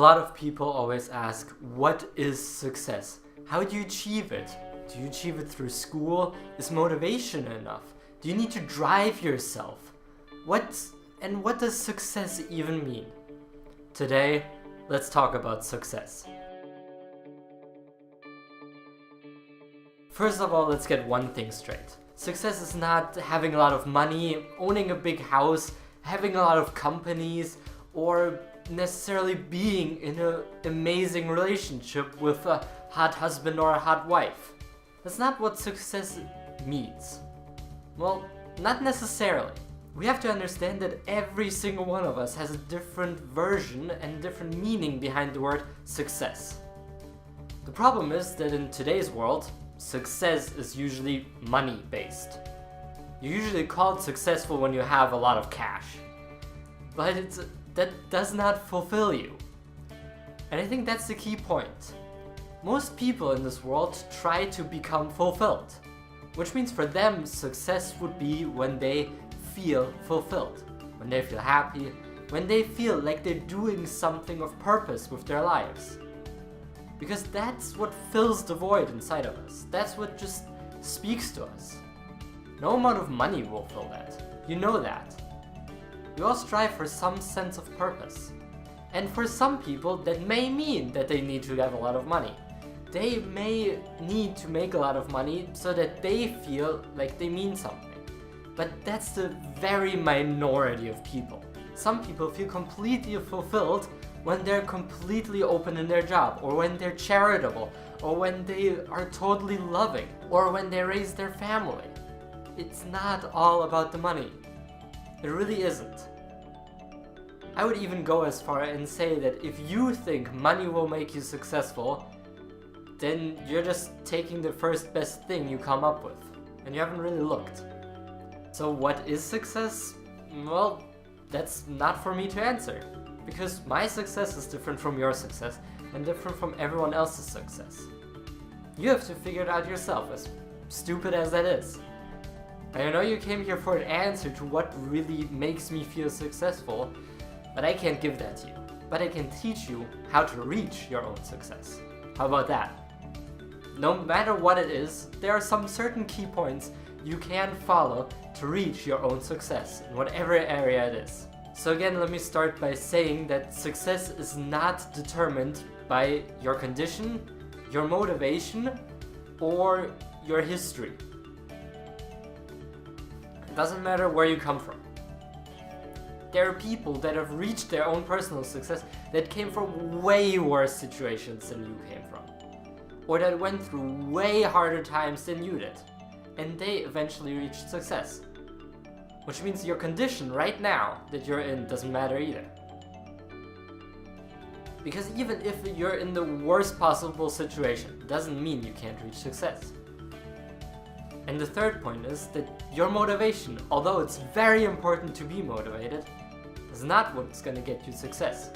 lot of people always ask, what is success? How do you achieve it? Do you achieve it through school? Is motivation enough? Do you need to drive yourself? What does success even mean? Today, let's talk about success. First of all, let's get one thing straight. Success is not having a lot of money, owning a big house, having a lot of companies, or necessarily being in an amazing relationship with a hot husband or a hot wife. That's not what success means. Well, not necessarily. We have to understand that every single one of us has a different version and different meaning behind the word success. The problem is that in today's world, success is usually money-based. You're usually called successful when you have a lot of cash. But that does not fulfill you. And I think that's the key point. Most people in this world try to become fulfilled, which means for them success would be when they feel fulfilled, when they feel happy, when they feel like they're doing something of purpose with their lives. Because that's what fills the void inside of us. That's what just speaks to us. No amount of money will fill that. You know that. We all strive for some sense of purpose. And for some people, that may mean that they need to have a lot of money. They may need to make a lot of money so that they feel like they mean something. But that's the very minority of people. Some people feel completely fulfilled when they're completely open in their job, or when they're charitable, or when they are totally loving, or when they raise their family. It's not all about the money. It really isn't. I would even go as far and say that if you think money will make you successful, then you're just taking the first best thing you come up with, and you haven't really looked. So what is success? Well, that's not for me to answer, because my success is different from your success, and different from everyone else's success. You have to figure it out yourself, as stupid as that is. I know you came here for an answer to what really makes me feel successful, but I can't give that to you. But I can teach you how to reach your own success. How about that? No matter what it is, there are some certain key points you can follow to reach your own success in whatever area it is. So again, let me start by saying that success is not determined by your condition, your motivation, or your history. It doesn't matter where you come from. There are people that have reached their own personal success that came from way worse situations than you came from, or that went through way harder times than you did, and they eventually reached success. Which means your condition right now that you're in doesn't matter either. Because even if you're in the worst possible situation, it doesn't mean you can't reach success. And the third point is that your motivation, although it's very important to be motivated, is not what's going to get you success.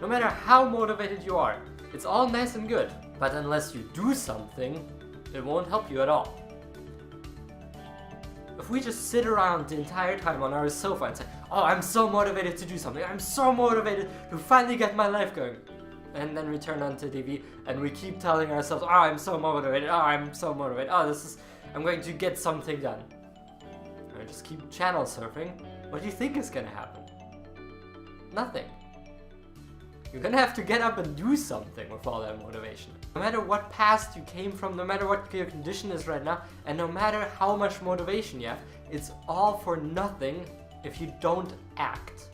No matter how motivated you are, it's all nice and good, but unless you do something, it won't help you at all. If we just sit around the entire time on our sofa and say, oh, I'm so motivated to do something, I'm so motivated to finally get my life going, and then we turn on to TV and we keep telling ourselves, oh, I'm so motivated, I'm going to get something done. And we just keep channel surfing. What do you think is gonna happen? Nothing. You're gonna have to get up and do something with all that motivation. No matter what past you came from, no matter what your condition is right now, and no matter how much motivation you have, it's all for nothing if you don't act.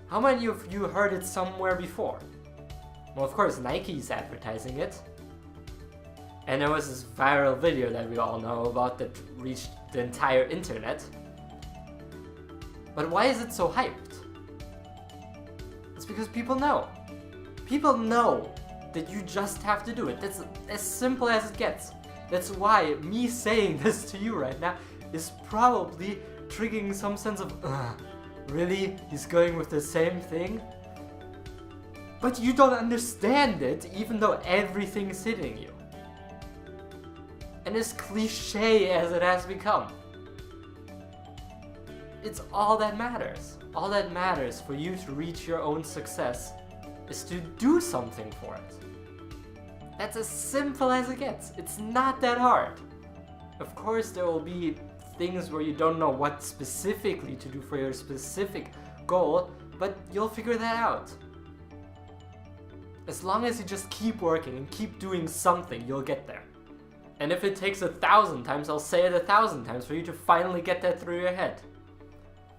How many of you heard it somewhere before? Well, of course, Nike's advertising it. And there was this viral video that we all know about that reached the entire internet. But why is it so hyped? It's because people know. People know that you just have to do it. That's as simple as it gets. That's why me saying this to you right now is probably triggering some sense of, really? He's going with the same thing? But you don't understand it, even though everything's hitting you. And as cliche as it has become, it's all that matters. All that matters for you to reach your own success is to do something for it. That's as simple as it gets. It's not that hard. Of course, there will be things where you don't know what specifically to do for your specific goal, but you'll figure that out. As long as you just keep working and keep doing something, you'll get there. And if it takes 1,000 times, I'll say it 1,000 times for you to finally get that through your head.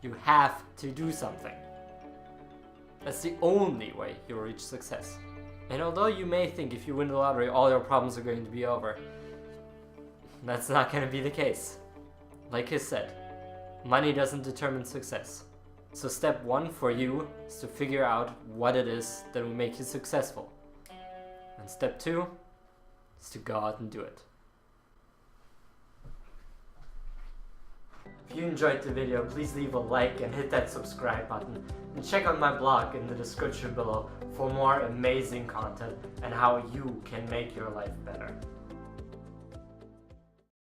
You have to do something. That's the only way you'll reach success. And although you may think if you win the lottery, all your problems are going to be over, that's not going to be the case. Like I said, money doesn't determine success. So step 1 for you is to figure out what it is that will make you successful. And step 2 is to go out and do it. If you enjoyed the video, please leave a like and hit that subscribe button. And check out my blog in the description below for more amazing content and how you can make your life better.